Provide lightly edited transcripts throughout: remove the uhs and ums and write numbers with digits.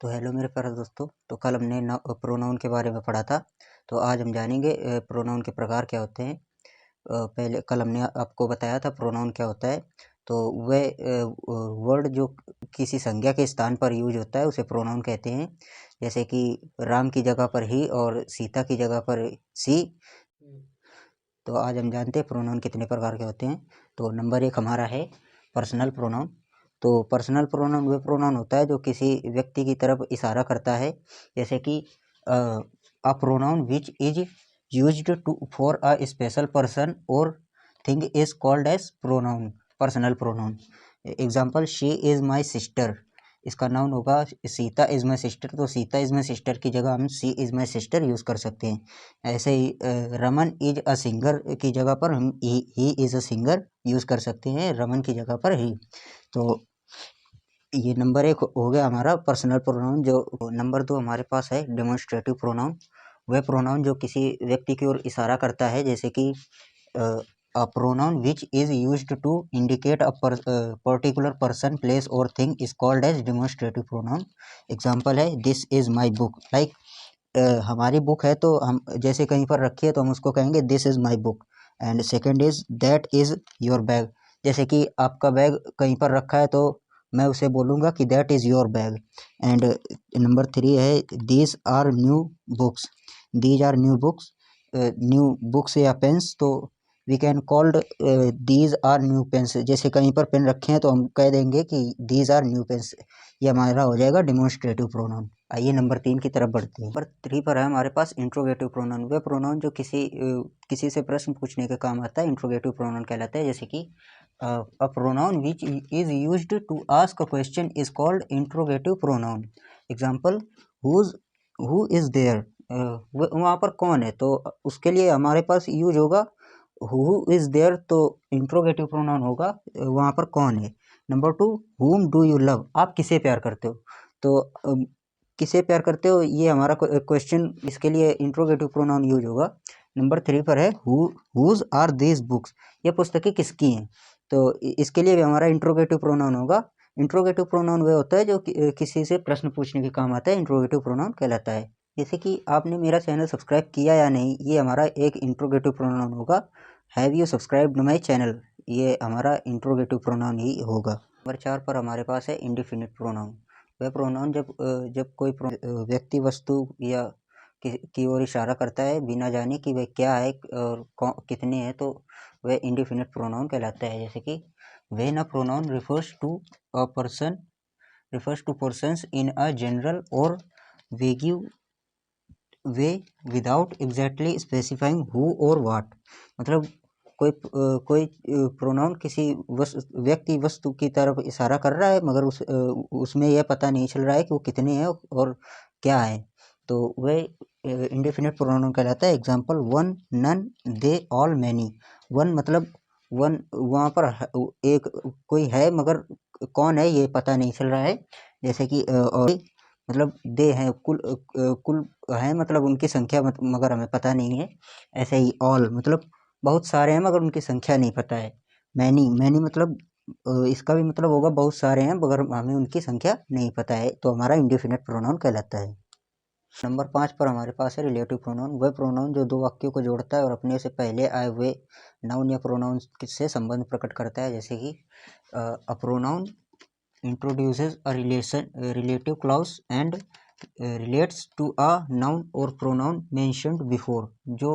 तो हेलो मेरे प्यारे दोस्तों। तो कल हमने प्रोनाउन के बारे में पढ़ा था। तो आज हम जानेंगे प्रोनाउन के प्रकार क्या होते हैं। पहले कल हमने आपको बताया था प्रोनाउन क्या होता है। तो वह वर्ड जो किसी संज्ञा के स्थान पर यूज होता है उसे प्रोनाउन कहते हैं। जैसे कि राम की जगह पर ही और सीता की जगह पर सी। तो आज हम जानते हैं प्रोनाउन कितने प्रकार के होते हैं। तो नंबर 1 हमारा है पर्सनल प्रोनाउन। तो पर्सनल प्रोनाउन वह प्रोनाउन होता है जो किसी व्यक्ति की तरफ इशारा करता है। जैसे कि a pronoun which is used to for a special person और thing is called as pronoun, personal pronoun. Example, she is my sister. इसका नाउन होगा सीता इज माई सिस्टर। तो सीता इज माई सिस्टर की जगह हम सी इज माई सिस्टर यूज कर सकते हैं। ऐसे ही रमन इज अ सिंगर की जगह पर हम he is a singer use कर सकते हैं, रमन की जगह पर ही। तो ये नंबर 1 हो गया हमारा पर्सनल प्रोनाउन। जो नंबर 2 हमारे पास है डेमोन्स्ट्रेटिव प्रोनाउन। वह प्रोनाउन जो किसी व्यक्ति की ओर इशारा करता है। जैसे कि a pronoun which is used to indicate a particular person, place or thing is called as demonstrative pronoun. Example है this is my book. Like हमारी बुक है तो हम जैसे कहीं पर रखी है तो हम उसको कहेंगे this is my book. And second is that is your bag. जैसे कि आपका बैग कहीं पर रखा है तो मैं उसे बोलूँगा कि that is your bag. And number 3 है these are new books. These are new books, new books या पेन्स। तो we can called these are new pens. जैसे कहीं पर पेन रखे हैं तो हम कह देंगे कि दीज आर न्यू पेन्स। ये हमारा हो जाएगा डेमोन्स्ट्रेटिव प्रोनाउन। आइए नंबर 3 की तरफ बढ़ते हैं। नंबर 3 पर है हमारे पास इंट्रोगेटिव प्रोनाउन। वह प्रोनाउन जो किसी से प्रश्न पूछने के काम आता है, इंट्रोगेटिव प्रोनाउन कहलाता है। जैसे कि a pronoun which is used to ask a question is called interrogative pronoun. Example, who is there। वहाँ पर कौन है तो उसके लिए हमारे पास यूज होगा who is there। तो इंट्रोगेटिव प्रोनाउन होगा वहाँ पर कौन है। Number 2, whom do you love। आप किसे प्यार करते हो। तो किसे प्यार करते हो ये हमारा क्वेश्चन, इसके लिए इंट्रोगेटिव प्रोनाउन यूज होगा। नंबर 3 पर है whose are these books। ये पुस्तकें किसकी हैं। तो इसके लिए भी हमारा इंट्रोगेटिव प्रोनाउन होगा। इंट्रोगेटिव प्रोनाउन वह होता है जो किसी से प्रश्न पूछने के काम आता है, इंट्रोगेटिव प्रोनाउन कहलाता है। जैसे कि आपने मेरा चैनल सब्सक्राइब किया या नहीं, ये हमारा एक इंट्रोगेटिव प्रोनाउन होगा। Have you subscribed my channel, ये हमारा इंट्रोगेटिव प्रोनाउन ही होगा। नंबर 4 पर हमारे पास है इंडिफिनिट प्रोनाउन। वह प्रोनाउन जब कोई व्यक्ति, वस्तु या की ओर इशारा करता है बिना जाने कि वह क्या है और कितने हैं, तो वह इंडिफिनिट प्रोनाउन कहलाता है। जैसे कि when a pronoun refers to persons in a general or vague way without exactly specifying who or what। मतलब कोई प्रोनाउन किसी व्यक्ति, वस्तु की तरफ इशारा कर रहा है मगर उसमें यह पता नहीं चल रहा है कि वो कितने हैं और क्या है, तो वह इंडेफिनिट प्रोनाउन कहलाता है। एग्जाम्पल, वन, नन, दे, ऑल, मैनी। वन मतलब वन, वहाँ पर एक कोई है मगर कौन है ये पता नहीं चल रहा है। जैसे कि और मतलब दे हैं, कुल है मतलब उनकी संख्या मगर हमें पता नहीं है। ऐसे ही ऑल मतलब बहुत सारे हैं मगर उनकी संख्या नहीं पता है। मैनी मतलब इसका भी मतलब होगा बहुत सारे हैं मगर हमें उनकी संख्या नहीं पता है, तो हमारा इंडेफिनिट प्रोनाउन कहलाता है। नंबर 5 पर हमारे पास है रिलेटिव प्रोनाउन। वह प्रोनाउन जो दो वाक्यों को जोड़ता है और अपने से पहले आए हुए नाउन या प्रोनाउन से संबंध प्रकट करता है। जैसे कि a pronoun introduces a relative clause and relates to a noun or pronoun mentioned before। जो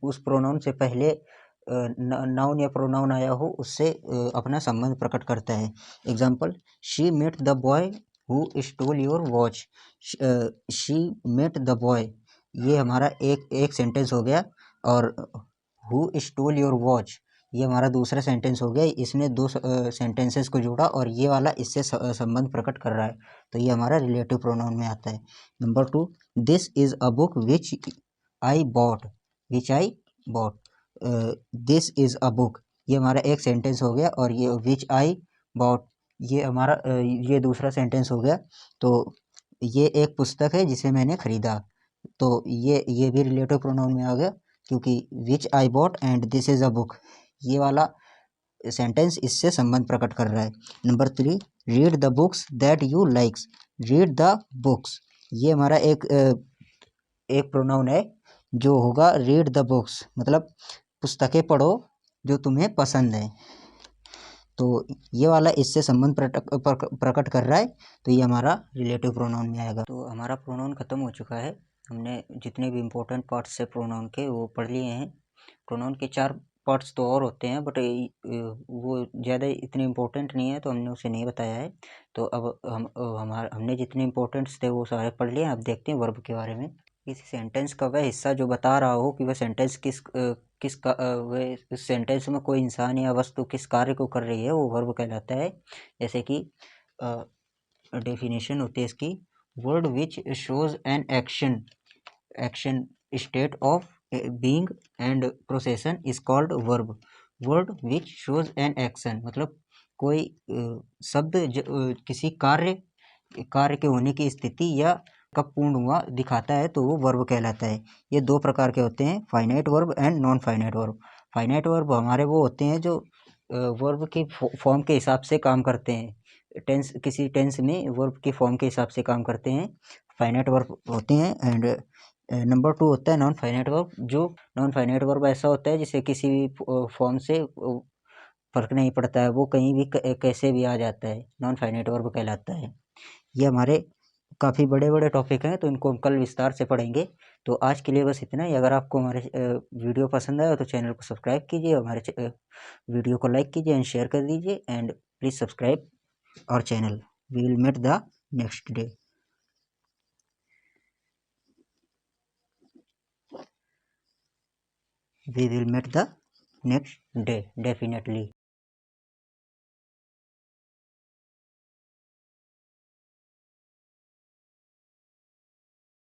उस प्रोनाउन से पहले नाउन या प्रोनाउन आया हो उससे अपना संबंध प्रकट करता है। Example, she met the boy who stole your watch. She met the boy, ये हमारा एक सेंटेंस हो गया। और हु स्टोल योर वॉच, ये हमारा दूसरा सेंटेंस हो गया। इसने दो सेंटेंसेस को जोड़ा और ये वाला इससे संबंध प्रकट कर रहा है, तो ये हमारा रिलेटिव प्रोनाउन में आता है। Number 2, this is a book which I bot. This is a book, ये हमारा एक सेंटेंस हो गया। और ये विच आई बॉट, ये हमारा ये दूसरा सेंटेंस हो गया। तो ये एक पुस्तक है जिसे मैंने खरीदा, तो ये भी रिलेटिव प्रोनाउन में आ गया क्योंकि which I bought and this is a book, ये वाला सेंटेंस इससे संबंध प्रकट कर रहा है। Number 3, read the books that you likes. Read the books, ये हमारा एक प्रोनाउन है जो होगा रीड द बुक्स, मतलब पुस्तकें पढ़ो जो तुम्हें पसंद है। तो ये वाला इससे संबंध प्रकट कर रहा है, तो ये हमारा रिलेटिव प्रोनाउन में आएगा। तो हमारा प्रोनाउन खत्म हो चुका है, हमने जितने भी इम्पोर्टेंट पार्ट्स है प्रोनाउन के वो पढ़ लिए हैं। प्रोनाउन के 4 पार्ट्स तो और होते हैं, बट वो ज़्यादा इतने इम्पोर्टेंट नहीं है, तो हमने उसे नहीं बताया है। तो अब हमने जितने इम्पोर्टेंट्स थे वो सारे पढ़ लिए। अब देखते हैं वर्ब के बारे में। किसी सेंटेंस का वह हिस्सा जो बता रहा हो कि वह सेंटेंस वह इस सेंटेंस में कोई इंसान या वस्तु किस कार्य को कर रही है, वो वर्ब कहलाता है। जैसे कि डेफिनेशन होती है इसकी, word which shows an action state of being and प्रोसेसन is called verb. Word which shows an action, मतलब कोई शब्द किसी कार्य के होने की स्थिति या कब पूर्ण हुआ दिखाता है, तो वो वर्ब कहलाता है। ये 2 प्रकार के होते हैं, finite verb and non finite verb. Finite verb हमारे वो होते हैं जो वर्ब की फॉर्म के हिसाब से काम करते हैं, किसी टेंस में वर्ब की फॉर्म के हिसाब से काम करते हैं, फाइनाइट वर्ब होते हैं। एंड नंबर 2 होता है नॉन फाइनाइट वर्ब। जो नॉन फाइनाइट वर्ब ऐसा होता है जिसे किसी भी फॉर्म से फर्क नहीं पड़ता है, वो कहीं भी कैसे भी आ जाता है, नॉन फाइनाइट वर्ब कहलाता है। ये हमारे काफ़ी बड़े टॉपिक हैं, तो इनको हम कल विस्तार से पढ़ेंगे। तो आज के लिए बस इतना ही। अगर आपको हमारे वीडियो पसंद आया तो चैनल को सब्सक्राइब कीजिए, हमारे वीडियो को लाइक कीजिए एंड शेयर कर दीजिए, and please subscribe our channel. We will meet the next day. We will meet the next day, definitely.